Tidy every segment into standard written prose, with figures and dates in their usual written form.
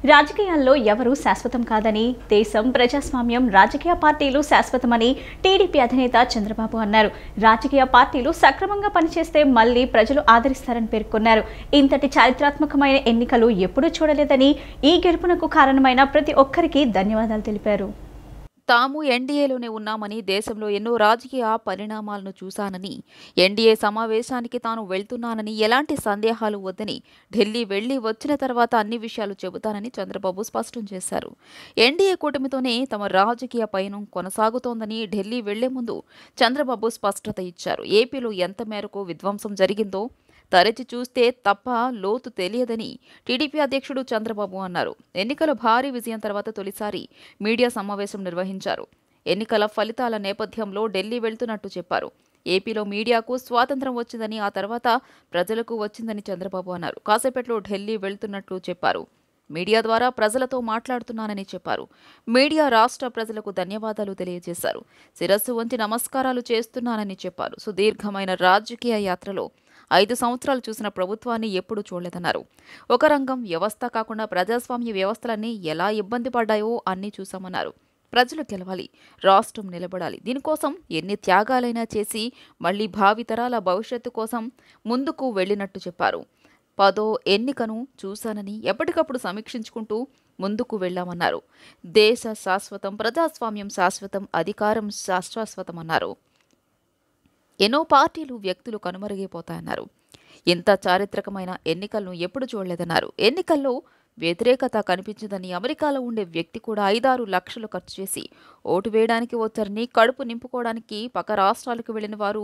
రాజకీయాల్లో ఎవరూ శాశ్వతం కాదని, దేశం, ప్రజాస్వామ్యం, రాజకీయ పార్టీలు శాశ్వతమని టీడీపీ అధినేత చంద్రబాబు అన్నారు. రాజకీయ పార్టీలు సక్రమంగా పనిచేస్తే మళ్లీ ప్రజలు ఆదరిస్తారని పేర్కొన్నారు. ఇంతటి చారిత్రాత్మకమైన ఎన్నికలు ఎప్పుడూ చూడలేదని, ఈ గెలుపునకు కారణమైన ప్రతి ఒక్కరికి ధన్యవాదాలు తెలిపారు. తాము ఎన్డీఏలోనే ఉన్నామని, దేశంలో ఎన్నో రాజకీయ పరిణామాలను చూశానని, ఎన్డీఏ సమావేశానికి తాను వెళ్తున్నానని, ఎలాంటి సందేహాలు వద్దని, ఢిల్లీ వెళ్లి వచ్చిన తర్వాత అన్ని విషయాలు చెబుతానని చంద్రబాబు స్పష్టం చేశారు. ఎన్డీఏ కూటమితోనే తమ రాజకీయ పయనం కొనసాగుతోందని ఢిల్లీ వెళ్లే ముందు చంద్రబాబు స్పష్టత ఇచ్చారు. ఏపీలో ఎంత మేరకు విధ్వంసం జరిగిందో తరచి చూస్తే తప్ప లోతు తెలియదని టీడీపీ అధ్యక్షుడు చంద్రబాబు అన్నారు. ఎన్నికల భారీ విజయం తర్వాత తొలిసారి మీడియా సమావేశం నిర్వహించారు. ఎన్నికల ఫలితాల నేపథ్యంలో ఢిల్లీ వెళ్తున్నట్టు చెప్పారు. ఏపీలో మీడియాకు స్వాతంత్ర్యం వచ్చిందని, ఆ తర్వాత ప్రజలకు వచ్చిందని చంద్రబాబు అన్నారు. కాసేపట్లో ఢిల్లీ వెళ్తున్నట్లు చెప్పారు. మీడియా ద్వారా ప్రజలతో మాట్లాడుతున్నానని చెప్పారు. మీడియా రాష్ట్ర ప్రజలకు ధన్యవాదాలు తెలియజేశారు. శిరస్సు వంచి నమస్కారాలు చేస్తున్నానని చెప్పారు. సుదీర్ఘమైన రాజకీయ యాత్రలో 5 సంవత్సరాలు చూసిన ప్రభుత్వాన్ని ఎప్పుడూ చూడలేదన్నారు. ఒక రంగం వ్యవస్థ కాకుండా ప్రజాస్వామ్య వ్యవస్థలన్నీ ఎలా ఇబ్బంది పడ్డాయో అన్నీ చూశామన్నారు. ప్రజలు గెలవాలి, రాష్ట్రం నిలబడాలి. దీనికోసం ఎన్ని త్యాగాలైనా చేసి మళ్లీ భావితరాల భవిష్యత్తు కోసం ముందుకు వెళ్లినట్టు చెప్పారు. 10వ ఎన్నికను చూశానని ఎప్పటికప్పుడు సమీక్షించుకుంటూ ముందుకు వెళ్లామన్నారు. దేశ శాశ్వతం, ప్రజాస్వామ్యం శాశ్వతం, అధికారం శాశ్వతమన్నారు. ఎన్నో పార్టీలు, వ్యక్తులు కనుమరుగైపోతాయన్నారు. ఇంత చారిత్రకమైన ఎన్నికలను ఎప్పుడు చూడలేదన్నారు. ఎన్నికల్లో వ్యతిరేకత కనిపించదని, అమెరికాలో ఉండే వ్యక్తి కూడా 5-6 లక్షలు ఖర్చు చేసి ఓటు వేయడానికి వచ్చారని, కడుపు నింపుకోవడానికి పక్క రాష్ట్రాలకు వెళ్లిన వారు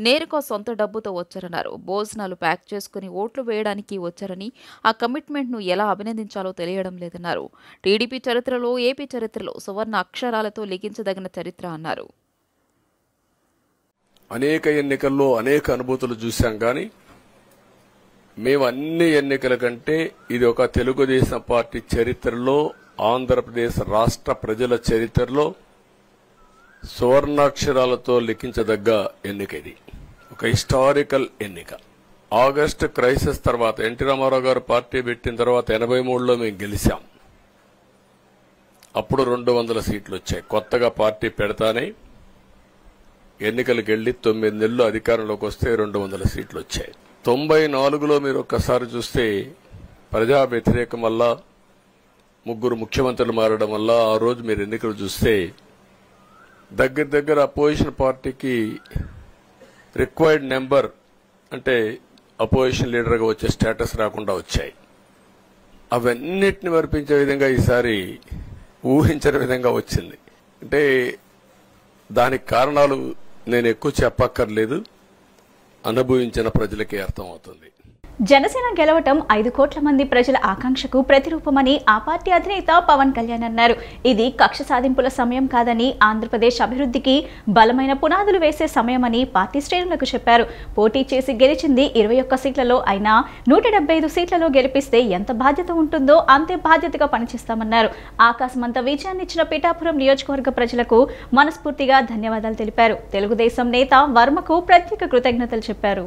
నేరుగా సొంత డబ్బుతో వచ్చారన్నారు. భోజనాలు ప్యాక్ చేసుకుని ఓట్లు వేయడానికి వచ్చారని, ఆ కమిట్మెంట్ను ఎలా అభినందించాలో తెలియడం లేదన్నారు. టీడీపీ చరిత్రలో, ఏపీ చరిత్రలో సువర్ణ అక్షరాలతో లిఖించదగిన చరిత్ర అన్నారు. అనేక ఎన్నికల్లో అనేక అనుభూతులు చూశాం. కానీ మేము అన్ని ఎన్నికల కంటే ఇది ఒక తెలుగుదేశం పార్టీ చరిత్రలో, ఆంధ్రప్రదేశ్ రాష్ట్ర ప్రజల చరిత్రలో సువర్ణాక్షరాలతో లిఖించదగ్గ ఎన్నిక. ఇది ఒక హిస్టారికల్ ఎన్నిక. ఆగస్టు క్రైసిస్ తర్వాత ఎన్టీ రామారావు గారు పార్టీ పెట్టిన తర్వాత 83లో మేము గెలిచాం. అప్పుడు 200 సీట్లు వచ్చాయి. కొత్తగా పార్టీ పెడతానే ఎన్నికలకు వెళ్లి 9 నెలలు అధికారంలోకి వస్తే 200 సీట్లు వచ్చాయి. 94లో మీరు ఒక్కసారి చూస్తే ప్రజా వ్యతిరేకం వల్ల 3 ముఖ్యమంత్రులు మారడం వల్ల ఆ రోజు మీరు ఎన్నికలు చూస్తే దగ్గర అపోజిషన్ పార్టీకి రిక్వైర్డ్ నెంబర్ అంటే అపోజిషన్ లీడర్గా వచ్చే స్టేటస్ రాకుండా వచ్చాయి. అవన్నిటిని మరిపించే విధంగా ఈసారి ఊహించని విధంగా వచ్చింది. అంటే దానికి కారణాలు నేను ఎక్కువ చెప్పక్కర్లేదు, అనుభవించిన ప్రజలకే అర్థమవుతుంది. జనసేన గెలవటం 5 కోట్ల మంది ప్రజల ఆకాంక్షకు ప్రతిరూపమని ఆ పార్టీ అధినేత పవన్ కళ్యాణ్ అన్నారు. ఇది కక్ష సాధింపుల సమయం కాదని, ఆంధ్రప్రదేశ్ అభివృద్ధికి బలమైన పునాదులు వేసే సమయమని పార్టీ శ్రేణులకు చెప్పారు. పోటీ చేసి గెలిచింది 21 సీట్లలో అయినా 175 సీట్లలో గెలిపిస్తే ఎంత బాధ్యత ఉంటుందో అంతే బాధ్యతగా పనిచేస్తామన్నారు. ఆకాశమంత విజయాన్నిచ్చిన పిఠాపురం నియోజకవర్గ ప్రజలకు మనస్ఫూర్తిగా ధన్యవాదాలు తెలిపారు. తెలుగుదేశం నేత వర్మకు ప్రత్యేక కృతజ్ఞతలు చెప్పారు.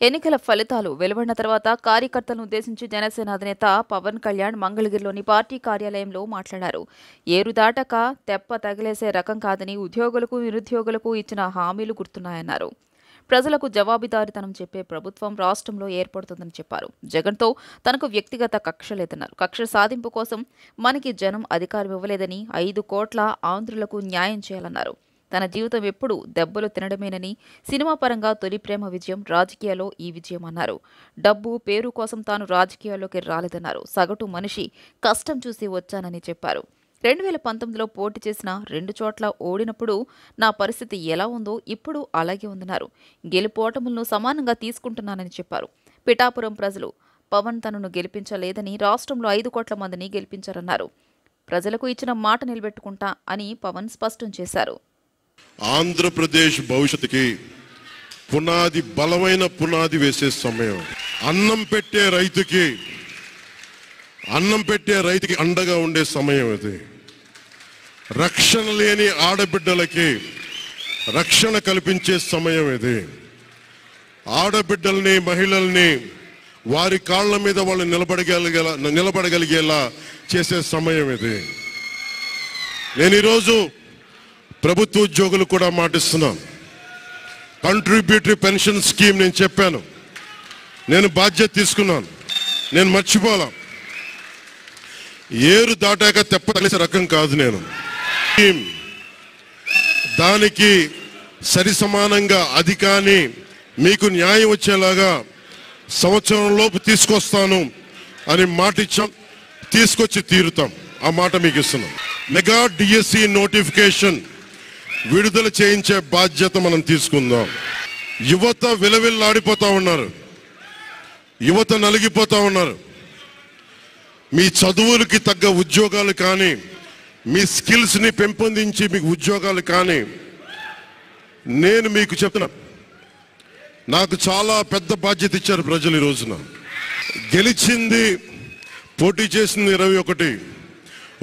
ఎన్నికల ఫలితాలు వెలువడిన తర్వాత కార్యకర్తలను ఉద్దేశించి జనసేన అధినేత పవన్ కళ్యాణ్ మంగళగిరిలోని పార్టీ కార్యాలయంలో మాట్లాడారు. ఏరు దాటక తెప్ప తగిలేసే రకం కాదని, ఉద్యోగులకు, నిరుద్యోగులకు ఇచ్చిన హామీలు గుర్తున్నాయన్నారు. ప్రజలకు జవాబుదారీతనం చెప్పే ప్రభుత్వం రాష్ట్రంలో ఏర్పడుతుందని చెప్పారు. జగన్తో తనకు వ్యక్తిగత కక్ష లేదన్నారు. కక్ష సాధింపు కోసం మనకి జనం అధికారం ఇవ్వలేదని, 5 కోట్ల ఆంధ్రులకు న్యాయం చేయాలన్నారు. తన జీవితం ఎప్పుడు దెబ్బలు తినడమేనని, సినిమా పరంగా తొలి ప్రేమ విజయం, రాజకీయాల్లో ఈ విజయం అన్నారు. డబ్బు, పేరు కోసం తాను రాజకీయాల్లోకి రాలేదన్నారు. సగటు మనిషి కష్టం చూసి వచ్చానని చెప్పారు. 2019లో పోటీ చేసిన 2 చోట్ల ఓడినప్పుడు నా పరిస్థితి ఎలా ఉందో ఇప్పుడు అలాగే ఉందన్నారు. గెలుపోటములను సమానంగా తీసుకుంటున్నానని చెప్పారు. పిఠాపురం ప్రజలు పవన్ తనను గెలిపించలేదని, రాష్ట్రంలో 5 కోట్ల మందిని గెలిపించారన్నారు. ప్రజలకు ఇచ్చిన మాట నిలబెట్టుకుంటా అని పవన్ స్పష్టం చేశారు. ఆంధ్రప్రదేశ్ భవిష్యత్తుకి పునాది, బలమైన పునాది వేసే సమయం. అన్నం పెట్టే రైతుకి అండగా ఉండే సమయం ఇది. రక్షణ లేని ఆడబిడ్డలకి రక్షణ కల్పించే సమయం ఇది. ఆడబిడ్డల్ని, మహిళల్ని వారి కాళ్ళ మీద వాళ్ళు నిలబడగలిగేలా చేసే సమయం ఇది. నేను ఈరోజు ప్రభుత్వ ఉద్యోగులు కూడా మాటిస్తున్నాను. కంట్రిబ్యూటరీ పెన్షన్ స్కీమ్ నేను చెప్పాను, నేను బాధ్యత తీసుకున్నాను, నేను మర్చిపోలా. ఏరు దాటాక తెప్ప తగిలిసే రకం కాదు నేను. దానికి సరి సమానంగా అది కానీ మీకు న్యాయం వచ్చేలాగా సంవత్సరం లోపు తీసుకొస్తాను అని మాట ఇచ్చాం, తీసుకొచ్చి తీరుతాం. ఆ మాట మీకు ఇస్తున్నాం. మెగా డిఎస్సి నోటిఫికేషన్ విడుదల చేయించే బాధ్యత మనం తీసుకుందాం. యువత విలవిల్లాడిపోతా ఉన్నారు, యువత నలిగిపోతా ఉన్నారు. మీ చదువులకి తగ్గ ఉద్యోగాలు కానీ, మీ స్కిల్స్ని పెంపొందించి మీకు ఉద్యోగాలు కానీ, నేను మీకు చెప్తున్నా, నాకు చాలా పెద్ద బాధ్యత ఇచ్చారు ప్రజలు. ఈ రోజున గెలిచింది, పోటీ చేసింది 21,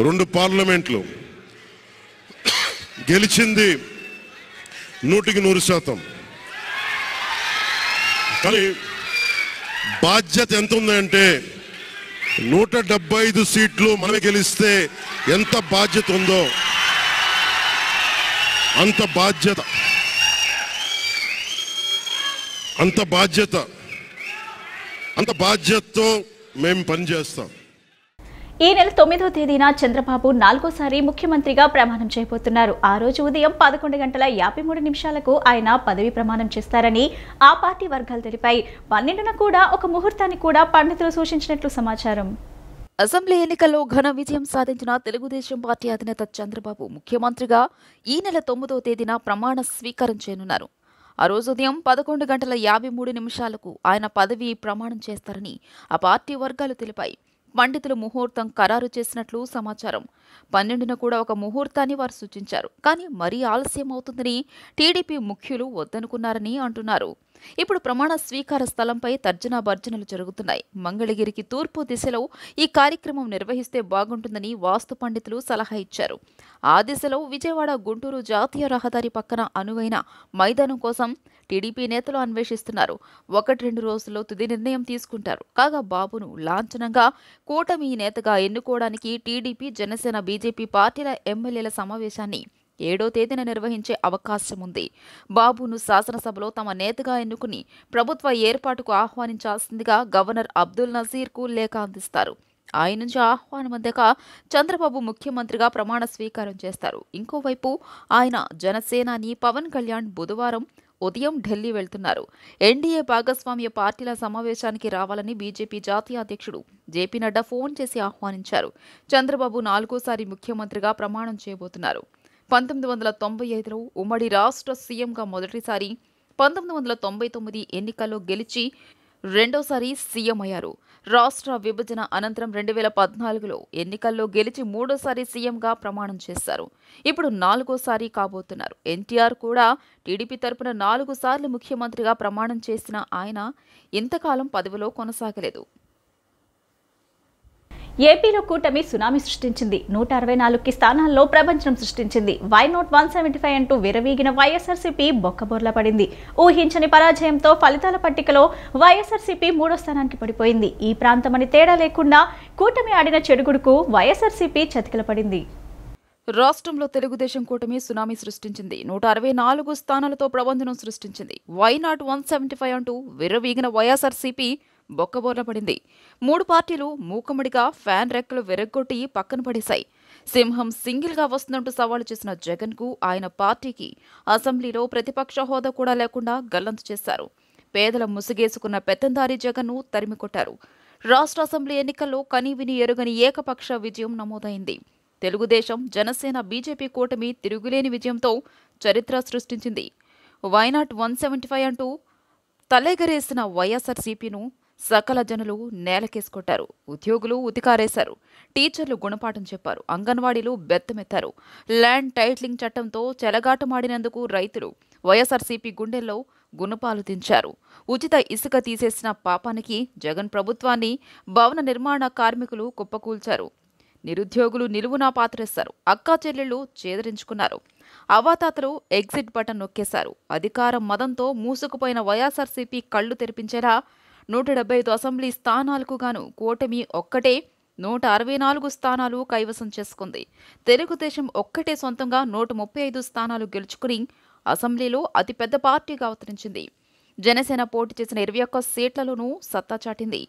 2 పార్లమెంట్లు గెలిచింది 100%. కానీ బాధ్యత ఎంత ఉందంటే 175 సీట్లు మనమే గెలిస్తే ఎంత బాధ్యత ఉందో అంత బాధ్యతతో మేము పనిచేస్తాం. ఈ నెల 9వ తేదీన చంద్రబాబు 4వ ముఖ్యమంత్రిగా ప్రమాణం చేయబోతున్నారు. ఆ రోజు ఉదయం 11:53 ఆయన పదవి ప్రమాణం చేస్తారని ఆ పార్టీ వర్గాలు తెలిపాయి. 12న కూడా ఒక ముహూర్తాన్ని కూడా పండితులు సూచించినట్లు సమాచారం. అసెంబ్లీ ఎన్నికల్లో ఘన విజయం సాధించిన తెలుగుదేశం పార్టీ అధినేత చంద్రబాబు ముఖ్యమంత్రిగా ఈ నెల 9వ తేదీన ప్రమాణ స్వీకారం చేయనున్నారు. ఆ రోజు ఉదయం 11:53 ఆయన పదవి ప్రమాణం చేస్తారని ఆ పార్టీ వర్గాలు తెలిపాయి. పండితులు ముహూర్తం ఖరారు చేసినట్లు సమాచారం. 12న కూడా ఒక ముహూర్తాన్ని వారు సూచించారు. కానీ మరీ ఆలస్యం అవుతుందని టీడీపీ ముఖ్యులు వద్దనుకున్నారని అంటున్నారు. ఇప్పుడు ప్రమాణ స్వీకార స్థలంపై తర్జనా భర్జనలు జరుగుతున్నాయి. మంగళగిరికి తూర్పు దిశలో ఈ కార్యక్రమం నిర్వహిస్తే బాగుంటుందని వాస్తు పండితులు సలహా ఇచ్చారు. ఆ దిశలో విజయవాడ గుంటూరు జాతీయ రహదారి పక్కన అనువైన మైదానం కోసం టీడీపీ నేతలు అన్వేషిస్తున్నారు. 1-2 రోజుల్లో తుది నిర్ణయం తీసుకుంటారు. కాగా బాబును లాంఛనంగా కూటమి నేతగా ఎన్నుకోవడానికి టీడీపీ, జనసేన, బీజేపీ పార్టీల ఎమ్మెల్యేల సమావేశాన్ని 7వ తేదీన నిర్వహించే అవకాశం ఉంది. బాబును శాసనసభలో తమ నేతగా ఎన్నుకుని ప్రభుత్వ ఏర్పాటుకు ఆహ్వానించాల్సిందిగా గవర్నర్ అబ్దుల్ నజీర్కు లేఖ అందిస్తారు. ఆయన నుంచి ఆహ్వానం అందాక చంద్రబాబు ముఖ్యమంత్రిగా ప్రమాణ స్వీకారం చేస్తారు. ఇంకోవైపు ఆయన జనసేనాని పవన్ కళ్యాణ్ బుధవారం ఉదయం ఢిల్లీ వెళ్తున్నారు. ఎన్డీఏ భాగస్వామ్య పార్టీల సమావేశానికి రావాలని బీజేపీ జాతీయ అధ్యక్షుడు జేపీ నడ్డా ఫోన్ చేసి ఆహ్వానించారు. చంద్రబాబు 4వ ముఖ్యమంత్రిగా ప్రమాణం చేయబోతున్నారు. 1995లో ఉమ్మడి రాష్ట్ర సీఎంగా మొదటిసారి, 1999 ఎన్నికల్లో గెలిచి రెండోసారి సీఎం అయ్యారు. రాష్ట్ర విభజన అనంతరం 2014లో ఎన్నికల్లో గెలిచి 3వసారి సీఎంగా ప్రమాణం చేశారు. ఇప్పుడు 4వసారి కాబోతున్నారు. ఎన్టీఆర్ కూడా టీడీపీ తరపున 4 సార్లు ముఖ్యమంత్రిగా ప్రమాణం చేసిన ఆయన ఇంతకాలం పదవిలో కొనసాగలేదు. ఏపీలో కూటమి సునామీ సృష్టించింది. 164 స్థానాల్లో ప్రభంజనం సృష్టించింది. వై నాట్ 175 అంటూ విరవీగిన వైఎస్ఆర్సీపీ బొక్కబోర్ల పడింది. ఊహించని పరాజయంతో ఫలితాల పట్టికలో వైఎస్ఆర్సీపీ 3వ స్థానానికి పడిపోయింది. ఈ ప్రాంతమని తేడా లేకుండా కూటమి ఆడిన చెడుగుడుకు వైఎస్ఆర్సీపీ చతికిల పడింది. రాష్ట్రంలో తెలుగుదేశం కూటమి సునామీ సృష్టించింది. 164 స్థానాలతో ప్రభంజనం సృష్టించింది. వై నాట్ 175 అంటూ విర్రవీగిన వైఎస్ఆర్సీపీ బొక్కబోర్ల పడింది. 3 పార్టీలు మూకమ్మడిగా ఫ్యాన్ రెక్కలు విరగ్గొట్టి పక్కన పడేశాయి. సింహం సింగిల్గా వస్తుందంటూ సవాలు చేసిన జగన్కు, ఆయన పార్టీకి అసెంబ్లీలో ప్రతిపక్ష హోదా కూడా లేకుండా గల్లంతు చేశారు. పేదల ముసుగేసుకున్న పెత్తందారీ జగన్ను తరిమికొట్టారు. రాష్ట్ర అసెంబ్లీ ఎన్నికల్లో కనీవిని ఎరుగని ఏకపక్ష విజయం నమోదైంది. తెలుగుదేశం, జనసేన, బీజేపీ కూటమి తిరుగులేని విజయంతో చరిత్ర సృష్టించింది. వై నాట్ 175 అంటూ తలెగరేసిన వైఎస్ఆర్సీపీను సకల జనులు నేలకేసుకొట్టారు. ఉద్యోగులు ఉతికారేశారు. టీచర్లు గుణపాఠం చెప్పారు. అంగన్వాడీలు బెత్తమెత్తారు. ల్యాండ్ టైటిలింగ్ చట్టంతో చెలగాటమాడినందుకు రైతులు వైఎస్ఆర్సీపీ గుండెల్లో గుణపాలు దించారు. ఉచిత ఇసుక తీసేసిన పాపానికి జగన్ ప్రభుత్వాన్ని భవన నిర్మాణ కార్మికులు కుప్పకూల్చారు. నిరుద్యోగులు నిలువునా పాతరేశారు. అక్కా చెల్లెళ్లు చేదరించుకున్నారు. అవాతాతలు ఎగ్జిట్ బటన్ నొక్కేశారు. అధికార మదంతో మూసుకుపోయిన వైఎస్ఆర్సీపీ కళ్లు తెరిపించేలా 175 అసెంబ్లీ స్థానాలకు గాను కూటమి ఒక్కటే 164 స్థానాలు కైవసం చేసుకుంది. తెలుగుదేశం ఒక్కటే సొంతంగా 135 స్థానాలు గెలుచుకుని అసెంబ్లీలో అతిపెద్ద పార్టీగా అవతరించింది. జనసేన పోటీ చేసిన 21 సీట్లలోనూ సత్తా చాటింది.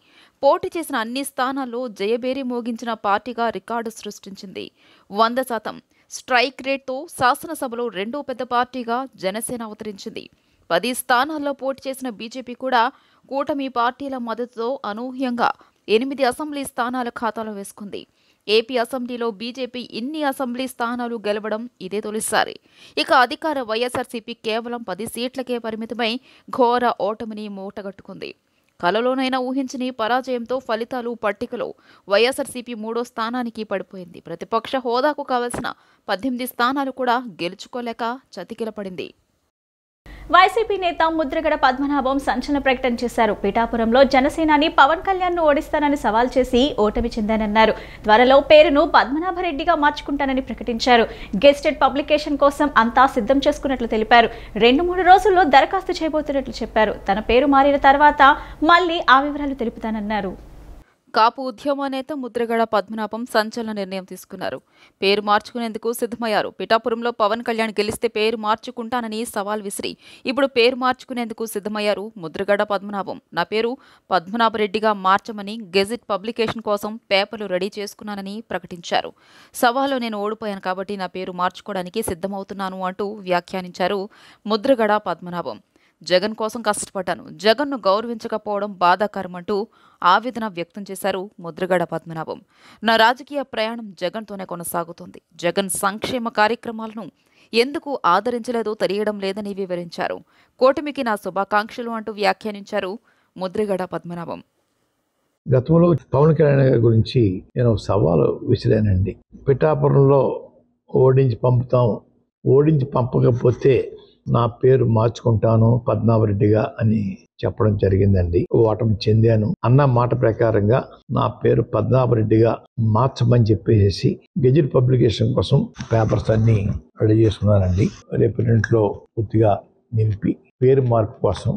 పోటీ చేసిన అన్ని స్థానాల్లో జయబేరి మోగించిన పార్టీగా రికార్డు సృష్టించింది. 100% స్ట్రైక్ రేట్తో శాసనసభలో రెండో పెద్ద పార్టీగా జనసేన అవతరించింది. 10 స్థానాల్లో పోటీ చేసిన బీజేపీ కూడా కూటమి పార్టీల మద్దతుతో అనూహ్యంగా 8 అసెంబ్లీ స్థానాల ఖాతాలో వేసుకుంది. ఏపీ అసెంబ్లీలో బీజేపీ ఇన్ని అసెంబ్లీ స్థానాలు గెలవడం ఇదే తొలిసారి. ఇక అధికార వైఎస్ఆర్సీపీ కేవలం 10 సీట్లకే పరిమితమై ఘోర ఓటమిని మూటగట్టుకుంది. కలలోనైనా ఊహించని పరాజయంతో ఫలితాలు పట్టికలో వైఎస్ఆర్సీపీ 3వ స్థానానికి పడిపోయింది. ప్రతిపక్ష హోదాకు కావలసిన 18 స్థానాలు కూడా గెలుచుకోలేక చతికిలపడింది. వైసీపీ నేత ముద్రగడ పద్మనాభం సంచలన ప్రకటన చేశారు. పిఠాపురంలో జనసేనాని పవన్ కళ్యాణ్ ను ఓడిస్తానని సవాల్ చేసి ఓటమి చెందానన్నారు. త్వరలో పేరును పద్మనాభరెడ్డిగా మార్చుకుంటానని ప్రకటించారు. గెస్టెడ్ పబ్లికేషన్ కోసం అంతా సిద్ధం చేసుకున్నట్లు తెలిపారు. 2-3 రోజుల్లో దరఖాస్తు చేయబోతున్నట్లు చెప్పారు. తన పేరు మారిన తర్వాత మళ్లీ ఆ వివరాలు తెలుపుతానన్నారు. కాపు ఉద్యమ నేత ముద్రగడ పద్మనాభం సంచలన నిర్ణయం తీసుకున్నారు. పేరు మార్చుకునేందుకు సిద్ధమయ్యారు. పిఠాపురంలో పవన్ కళ్యాణ్ గెలిస్తే పేరు మార్చుకుంటానని సవాల్ విసిరి ఇప్పుడు పేరు మార్చుకునేందుకు సిద్ధమయ్యారు ముద్రగడ పద్మనాభం. నా పేరు పద్మనాభరెడ్డిగా మార్చమని గెజిట్ పబ్లికేషన్ కోసం పేపర్లు రెడీ చేసుకున్నానని ప్రకటించారు. సవాల్లో నేను ఓడిపోయాను కాబట్టి నా పేరు మార్చుకోవడానికి సిద్ధమవుతున్నాను అంటూ వ్యాఖ్యానించారు ముద్రగడ పద్మనాభం. జగన్ కోసం కష్టపడ్డాను, జగన్ను గౌరవించకపోవడం బాధాకరమంటూ ఆవేదన వ్యక్తం చేశారు ముద్రగడ పద్మనాభం. నా రాజకీయ ప్రయాణం జగన్తోనే కొనసాగుతుంది. జగన్ సంక్షేమ కార్యక్రమాలను ఎందుకు ఆదరించలేదో తెలియడం లేదని వివరించారు. కూటమికి నా శుభాకాంక్షలు అంటూ వ్యాఖ్యానించారు ముద్రగడ పద్మనాభం. గతంలో పవన్ కళ్యాణ్ గారి గురించి నేను సవాలు విసిరానండి. పిఠాపురంలో ఓడించి పంపకపోతే నా పేరు మార్చుకుంటాను పద్మనాభరెడ్డిగా అని చెప్పడం జరిగిందండి. ఓటమి చెందాను అన్న మాట ప్రకారంగా నా పేరు పద్మనాభరెడ్డిగా మార్చమని చెప్పేసి గెజిట్ పబ్లికేషన్ కోసం పేపర్స్ అన్ని రెడీ చేసుకున్నానండి. రేపు ఇంట్లో పూర్తిగా నింపి పేరు మార్పు కోసం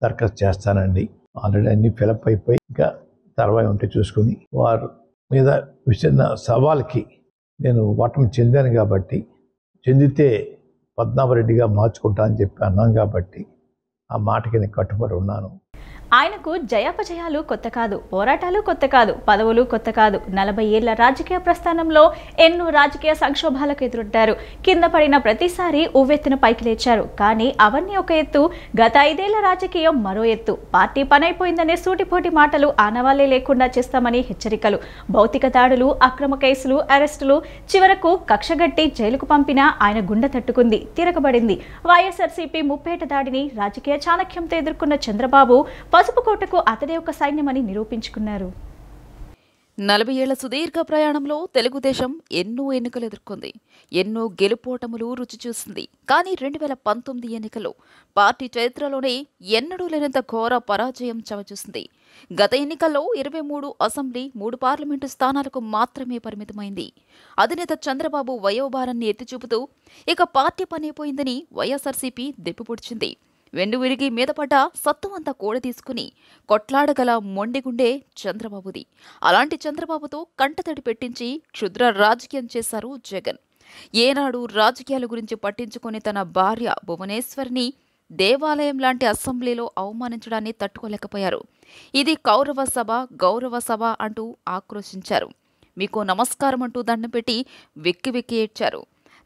దరఖాస్తు చేస్తానండి. ఆల్రెడీ అన్ని ఫిలప్ అయిపోయి ఇంకా తర్వాత ఉంటే చూసుకుని వారి మీద విసిరిన సవాల్కి నేను ఓటమి చెందాను కాబట్టి చెందితే పద్మనాభరెడ్డిగా మార్చుకుంటా అని చెప్పి అన్నాం కాబట్టి ఆ మాటకి నేను కట్టుబడి ఉన్నాను. ఆయనకు జయాపజయాలు కొత్త కాదు, పోరాటాలు కొత్త కాదు, పదవులు కొత్త కాదు. 40 ఏళ్ల రాజకీయ ప్రస్థానంలో ఎన్నో రాజకీయ సంక్షోభాలకు ఎదురొడ్డారు. కింద పడిన ప్రతిసారి ఉవ్వెత్తున పైకి లేచారు. కానీ అవన్నీ ఒక ఎత్తు, గత 5 ఏళ్ల రాజకీయం మరో ఎత్తు. పార్టీ పనైపోయిందనే సూటిపోటి మాటలు ఆనవాళ్లే లేకుండా చేస్తామని హెచ్చరికలు, భౌతిక దాడులు, అక్రమ కేసులు, అరెస్టులు, చివరకు కక్షగట్టి జైలుకు పంపినా ఆయన గుండె తట్టుకుంది, తిరగబడింది. వైఎస్ఆర్సీపీ ముప్పేట దాడిని రాజకీయ చాణక్యంతో ఎదుర్కొన్న చంద్రబాబు పసుపుకోటకు అతడే ఒక సైన్యమని నిరూపించుకున్నారు. 40 ఏళ్ల సుదీర్ఘ ప్రయాణంలో తెలుగుదేశం ఎన్నో ఎన్నికలు ఎదుర్కొంది, ఎన్నో గెలుపోటములు రుచి చూసింది. కానీ 2019 ఎన్నికల్లో పార్టీ చరిత్రలోనే ఎన్నడూ లేనంత ఘోర పరాజయం చవిచూసింది. గత ఎన్నికల్లో 23 అసెంబ్లీ, 3 పార్లమెంటు స్థానాలకు మాత్రమే పరిమితమైంది. అధినేత చంద్రబాబు వయోభారాన్ని ఎత్తిచూపుతూ ఇక పార్టీ పనైపోయిందని వైఎస్ఆర్సీపీ దెప్పిపొడిచింది. వెండు విరిగి మీదపడ్డ సత్తువంతా కూడ తీసుకుని కొట్లాడగల మొండిగుండే చంద్రబాబుది. అలాంటి చంద్రబాబుతో కంటతడి పెట్టించి క్షుద్ర రాజకీయం చేశారు జగన్. ఏనాడు రాజకీయాల గురించి పట్టించుకుని తన భార్య భువనేశ్వరిని దేవాలయం లాంటి అసెంబ్లీలో అవమానించడాన్ని తట్టుకోలేకపోయారు. ఇది కౌరవ సభ, గౌరవ సభ అంటూ ఆక్రోశించారు. మీకు నమస్కారం అంటూ దండం పెట్టి వెక్కి వెక్కి ఏడ్చారు.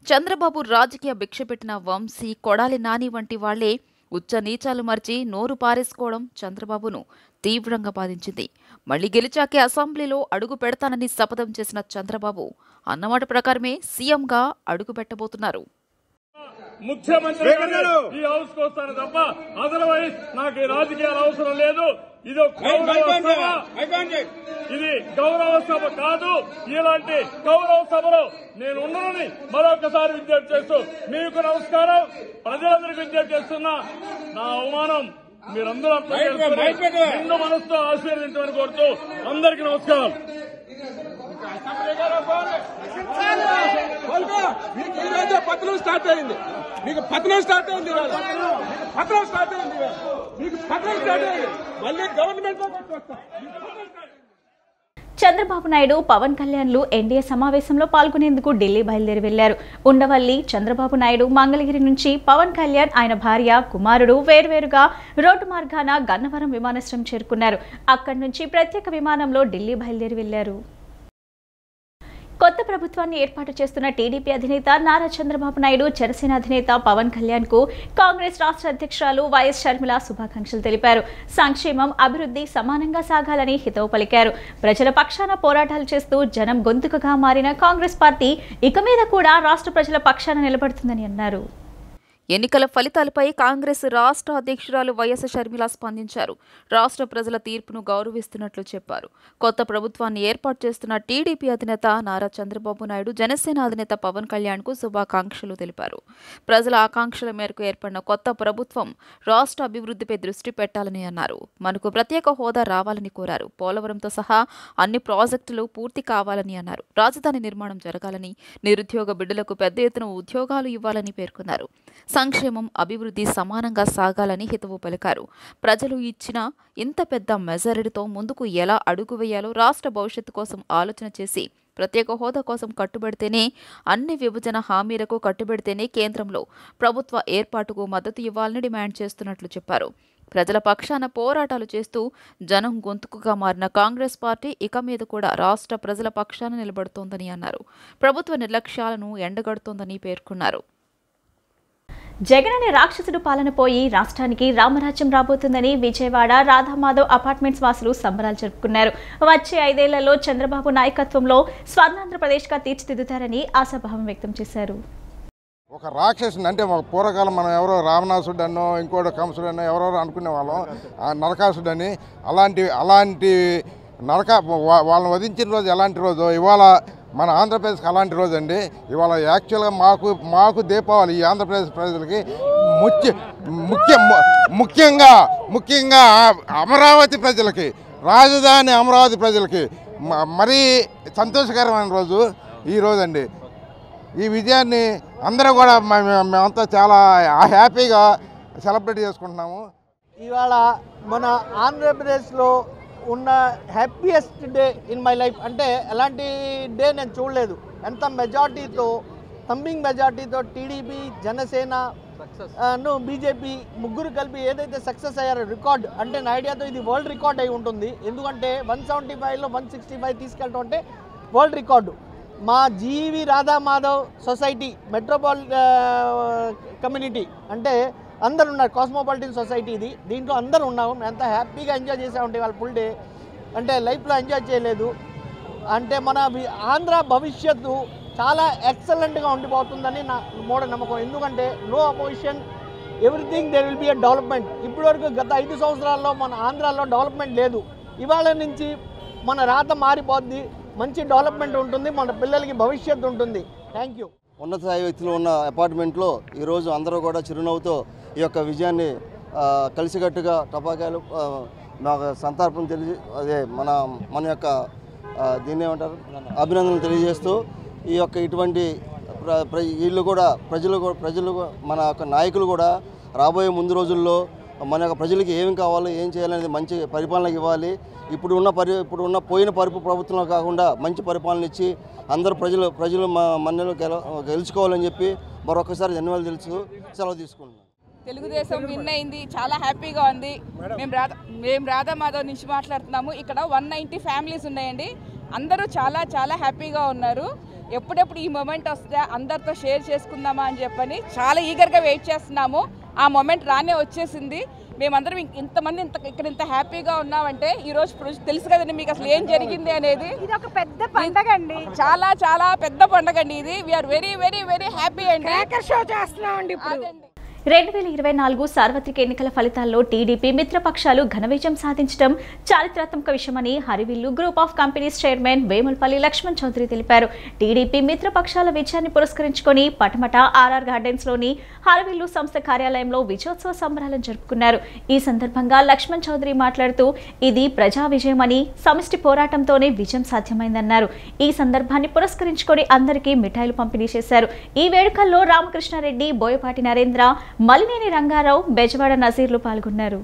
చంద్రబాబు రాజకీయ భిక్ష పెట్టిన వంశీ, కొడాలి నాని వంటి వాళ్లే ఉచ్చ నీచాలు మర్చి నోరు పారేసుకోవడం చంద్రబాబును తీవ్రంగా బాధించింది. మళ్లీ గెలిచాకే అసెంబ్లీలో అడుగు పెడతానని శపథం చేసిన చంద్రబాబు అన్నమాట ప్రకారమే సీఎంగా అడుగు పెట్టబోతున్నారు. ముఖ్యమంత్రి ఈ హౌస్ కు వస్తాను తప్ప అదర్వైజ్ నాకు రాజకీయాలు అవసరం లేదు. ఇది గౌరవ సభ కాదు. ఇలాంటి గౌరవ సభలో నేను ఉండనని మరొకసారి విజ్ఞప్తి చేస్తూ మీకు నమస్కారం. ప్రజలందరికీ విజ్ఞప్తి చేస్తున్నా, నా అవమానం మీరందరూ అర్థం చేసుకుని నిండు మనసుతో ఆశీర్వదించమని కోరుతూ అందరికీ నమస్కారం. పత్రం స్టార్ట్ అయింది, మీకు పత్రం స్టార్ట్ అయింది, పత్రం స్టార్ట్ అయింది. చంద్రబాబు నాయుడు పవన్ కళ్యాణ్లు ఎన్డీఏ సమావేశంలో పాల్గొనేందుకు ఢిల్లీ బయలుదేరి వెళ్లారు. ఉండవల్లి చంద్రబాబు నాయుడు మంగళగిరి నుంచి పవన్ కళ్యాణ్ ఆయన భార్య కుమారుడు వేర్వేరుగా రోడ్డు మార్గాన గన్నవరం విమానాశ్రయం చేరుకున్నారు. అక్కడి నుంచి ప్రత్యేక విమానంలో ఢిల్లీ బయలుదేరి వెళ్లారు. కొత్త ప్రభుత్వాన్ని ఏర్పాటు చేస్తున్న టీడీపీ అధినేత నారా చంద్రబాబు నాయుడు, జనసేన అధినేత పవన్ కళ్యాణ్ కు కాంగ్రెస్ రాష్ట్ర అధ్యక్షురాలు వైఎస్ షర్మిల శుభాకాంక్షలు తెలిపారు. సంక్షేమం, అభివృద్ధి సమానంగా సాగాలని హితవు పలికారు. ప్రజల పక్షాన పోరాటాలు చేస్తూ జనం గొంతుకగా మారిన కాంగ్రెస్ పార్టీ ఇక మీద కూడా రాష్ట్ర ప్రజల పక్షాన నిలబడుతుందని అన్నారు. ఎన్నికల ఫలితాలపై కాంగ్రెస్ రాష్ట్ర అధ్యక్షురాలు వైఎస్ షర్మిల స్పందించారు. రాష్ట్ర ప్రజల తీర్పును గౌరవిస్తున్నట్లు చెప్పారు. కొత్త ప్రభుత్వాన్ని ఏర్పాటు చేస్తున్న టీడీపీ అధినేత నారా చంద్రబాబు నాయుడు, జనసేన అధినేత పవన్ కళ్యాణ్ కు శుభాకాంక్షలు తెలిపారు. ప్రజల ఆకాంక్షల మేరకు ఏర్పడిన కొత్త ప్రభుత్వం రాష్ట్ర అభివృద్ధిపై దృష్టి పెట్టాలని అన్నారు. మనకు ప్రత్యేక హోదా రావాలని కోరారు. పోలవరంతో సహా అన్ని ప్రాజెక్టులు పూర్తి కావాలని అన్నారు. రాజధాని నిర్మాణం జరగాలని, నిరుద్యోగ బిడ్డలకు పెద్ద ఎత్తున ఉద్యోగాలు ఇవ్వాలని పేర్కొన్నారు. సంక్షేమం, అభివృద్ధి సమానంగా సాగాలని హితవు పలికారు. ప్రజలు ఇచ్చిన ఇంత పెద్ద మెజారిటీతో ముందుకు ఎలా అడుగు వేయాలో రాష్ట్ర భవిష్యత్తు కోసం ఆలోచన చేసి ప్రత్యేక హోదా కోసం కట్టుబడితేనే, అన్ని విభజన హామీలకు కట్టుబడితేనే కేంద్రంలో ప్రభుత్వ ఏర్పాటుకు మద్దతు ఇవ్వాలని డిమాండ్ చేస్తున్నట్లు చెప్పారు. ప్రజల పక్షాన పోరాటాలు చేస్తూ జనం గొంతుకుగా మారిన కాంగ్రెస్ పార్టీ ఇక మీద కూడా రాష్ట్ర ప్రజల పక్షాన నిలబడుతోందని అన్నారు. ప్రభుత్వ నిర్లక్ష్యాలను ఎండగడుతోందని పేర్కొన్నారు. జగన్ అనే రాక్షసుడు పాలన పోయి రాష్ట్రానికి రామరాజ్యం రాబోతుందని విజయవాడ రాధామాధవ్ అపార్ట్మెంట్స్ వాసులు సంబరాలు జరుపుకున్నారు. వచ్చే 5 ఏళ్లలో చంద్రబాబు నాయకత్వంలో స్వర్ణాంధ్రప్రదేశ్గా తీర్చిదిద్దుతారని ఆశాభావం వ్యక్తం చేశారు. ఒక రాక్షసుని అంటే పూర్వకాలం మనం ఎవరో రావణాసుడు అన్నో ఇంకోటి కంసుడు అన్నో ఎవరెవరో అనుకునే వాళ్ళం, నరకాసుడని. అలాంటి వాళ్ళని వధించిన రోజు ఎలాంటి రోజు ఇవాళ మన ఆంధ్రప్రదేశ్కి అలాంటి రోజు అండి. ఇవాళ యాక్చువల్గా మాకు దీపావళి ఈ ఆంధ్రప్రదేశ్ ప్రజలకి ముఖ్యంగా అమరావతి ప్రజలకి, రాజధాని అమరావతి ప్రజలకి మరీ సంతోషకరమైన రోజు ఈ రోజు అండి. ఈ విజయాన్ని అందరూ కూడా మేమంతా చాలా హ్యాపీగా సెలబ్రేట్ చేసుకుంటున్నాము. ఇవాళ మన ఆంధ్రప్రదేశ్లో ఉన్న happiest day in my life. అంటే ఎలాంటి డే నేను చూడలేదు. ఎంత మెజార్టీతో, థంబింగ్ మెజార్టీతో టీడీపీ, జనసేన బీజేపీ ముగ్గురు కలిపి ఏదైతే సక్సెస్ అయ్యారో రికార్డ్, అంటే నా ఐడియాతో ఇది వరల్డ్ రికార్డ్ అయి ఉంటుంది. ఎందుకంటే 175లో 165 తీసుకెళ్ళటం అంటే వరల్డ్ రికార్డు. మా జీవి రాధామాధవ్ సొసైటీ మెట్రోపాల్ కమ్యూనిటీ అంటే అందరు ఉన్నారు. కాస్మోపాలిటన్ సొసైటీ ఇది. దీంట్లో అందరూ ఉన్నాము. ఎంత హ్యాపీగా ఎంజాయ్ చేసామంటే వాళ్ళ ఫుల్ డే అంటే లైఫ్లో ఎంజాయ్ చేయలేదు. అంటే మన ఆంధ్ర భవిష్యత్తు చాలా ఎక్సలెంట్గా ఉండిపోతుందని నా మూఢ నమ్మకం. ఎందుకంటే no opposition, everything there will be a development. ఇప్పటివరకు గత 5 సంవత్సరాల్లో మన ఆంధ్రాలో డెవలప్మెంట్ లేదు. ఇవాళ నుంచి మన రాత మారిపోద్ది, మంచి డెవలప్మెంట్ ఉంటుంది, మన పిల్లలకి భవిష్యత్తు ఉంటుంది. Thank you. ఉన్నత స్థాయి వ్యక్తులు ఉన్న అపార్ట్మెంట్లో ఈరోజు అందరూ కూడా చిరునవ్వుతో ఈ యొక్క విజయాన్ని కలిసికట్టుగా టపాకాయలు నాకు సంతాపం అదే మన యొక్క దీన్ని ఏమంటారు అభినందనలు తెలియజేస్తూ ఈ యొక్క ఇటువంటి వీళ్ళు కూడా ప్రజలు మన యొక్క నాయకులు కూడా రాబోయే ముందు రోజుల్లో మన యొక్క ప్రజలకి ఏమి కావాలో ఏం చేయాలనేది మంచి పరిపాలన ఇవ్వాలి. ఇప్పుడున్న పోయిన ప్రభుత్వంలో కాకుండా మంచి పరిపాలన ఇచ్చి అందరూ ప్రజలు మన్నెలు గెలుచుకోవాలని చెప్పి మరొకసారి ధన్యవాదాలు తెలుసు సెలవు తీసుకుంటున్నాం. తెలుగుదేశం విన్ అయింది, చాలా హ్యాపీగా ఉంది. మేము రాధామాధవ్ నుంచి మాట్లాడుతున్నాము. ఇక్కడ 190 ఫ్యామిలీస్ ఉన్నాయండి. అందరూ చాలా హ్యాపీగా ఉన్నారు. ఎప్పుడెప్పుడు ఈ మొమెంట్ వస్తే అందరితో షేర్ చేసుకుందామా అని చెప్పని చాలా ఈగర్గా వెయిట్ చేస్తున్నాము. ఆ మొమెంట్ రానే వచ్చేసింది. మేమందరం ఇంతమంది ఇక్కడ ఇంత హ్యాపీగా ఉన్నామంటే ఈరోజు తెలుసు కదండి మీకు అసలు ఏం జరిగింది అనేది. ఇది ఒక పెద్ద పండగ అండి, చాలా పెద్ద పండగ అండి ఇది. వీఆర్ వెరీ హ్యాపీ అండి. షో చేస్తున్నామండి ఇప్పుడు. 2024 సార్వత్రిక ఎన్నికల ఫలితాల్లో టీడీపీ మిత్రపక్షాలు ఘన విజయం సాధించడం చారిత్రాత్మక విషయమని Harivillu group of companies chairman Vemulapalli Lakshman Chowdary తెలిపారు. టీడీపీ మిత్రపక్షాల విజయాన్ని పురస్కరించుకొని పటమట ఆర్ఆర్ గార్డెన్స్ లోని హరివిల్లు సంస్థ కార్యాలయంలో విజయోత్సవ సంబరాలను జరుపుకున్నారు. ఈ సందర్భంగా లక్ష్మణ్ చౌదరి మాట్లాడుతూ ఇది ప్రజా విజయమని, సమిష్టి పోరాటంతోనే విజయం సాధ్యమైందన్నారు. ఈ సందర్భాన్ని పురస్కరించుకొని అందరికీ మిఠాయిలు పంపిణీ చేశారు. ఈ వేడుకల్లో రామకృష్ణారెడ్డి, బోయపాటి నరేంద్ర, మలినేని రంగారావు, బెజవాడ నజీర్లు పాల్గొన్నారు.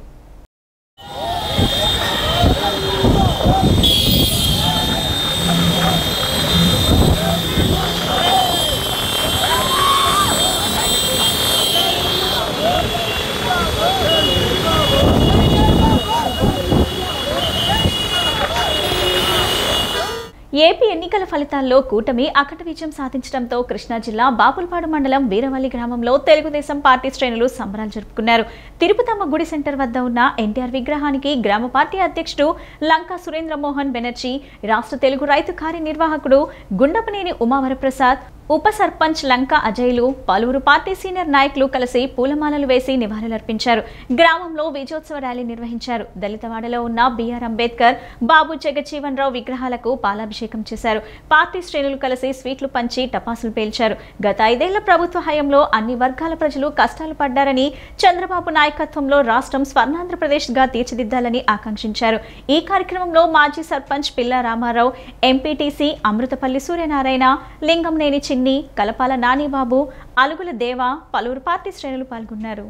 ఎన్నికల ఫలితాల్లో కూటమి అఖండ విజయం సాధించడంతో కృష్ణా జిల్లా బాపులపాడు మండలం వీరవల్లి గ్రామంలో తెలుగుదేశం పార్టీ శ్రేణులు సంబరాలు జరుపుకున్నారు. తిరుపతమ్మ గుడి సెంటర్ వద్ద ఉన్న ఎన్టీఆర్ విగ్రహానికి గ్రామ పార్టీ అధ్యక్షుడు లంకా సురేంద్ర మోహన్ బెనర్జీ, రాష్ట్ర తెలుగు రైతు కార్యనిర్వాహకుడు గుండపనేని ఉమావరప్రసాద్, ఉప సర్పంచ్ లంకా అజయ్లు, పలువురు పార్టీ సీనియర్ నాయకులు కలిసి పూలమాలలు వేసి నివాళులర్పించారు. గ్రామంలో విజయోత్సవ ర్యాలీ నిర్వహించారు. దళితవాడలో ఉన్న బిఆర్ అంబేద్కర్, బాబు జగజ్జీవన్ రావు విగ్రహాలకు పాలాభిషేకం చేశారు. పార్టీ శ్రేణులు కలిసి స్వీట్లు పంచి టపాసులు పేల్చారు. గత 5 ఏళ్ల ప్రభుత్వ హయాంలో అన్ని వర్గాల ప్రజలు కష్టాలు పడ్డారని, చంద్రబాబు నాయకత్వంలో రాష్ట్రం స్వర్ణాంధ్రప్రదేశ్ గా తీర్చిదిద్దాలని ఆకాంక్షించారు. ఈ కార్యక్రమంలో మాజీ సర్పంచ్ పిల్ల రామారావు, ఎంపీటీసీ అమృతపల్లి సూర్యనారాయణ, లింగంనేని చిన్ని, కలపాల నానిబాబు, అలుగుల దేవ, పలువురు పార్టీ శ్రేణులు పాల్గొన్నారు.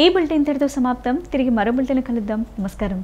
ఈ బులెటిన్ ఇంతటితో సమాప్తం. తిరిగి మరో బులెటిన్ కలుద్దాం. నమస్కారం.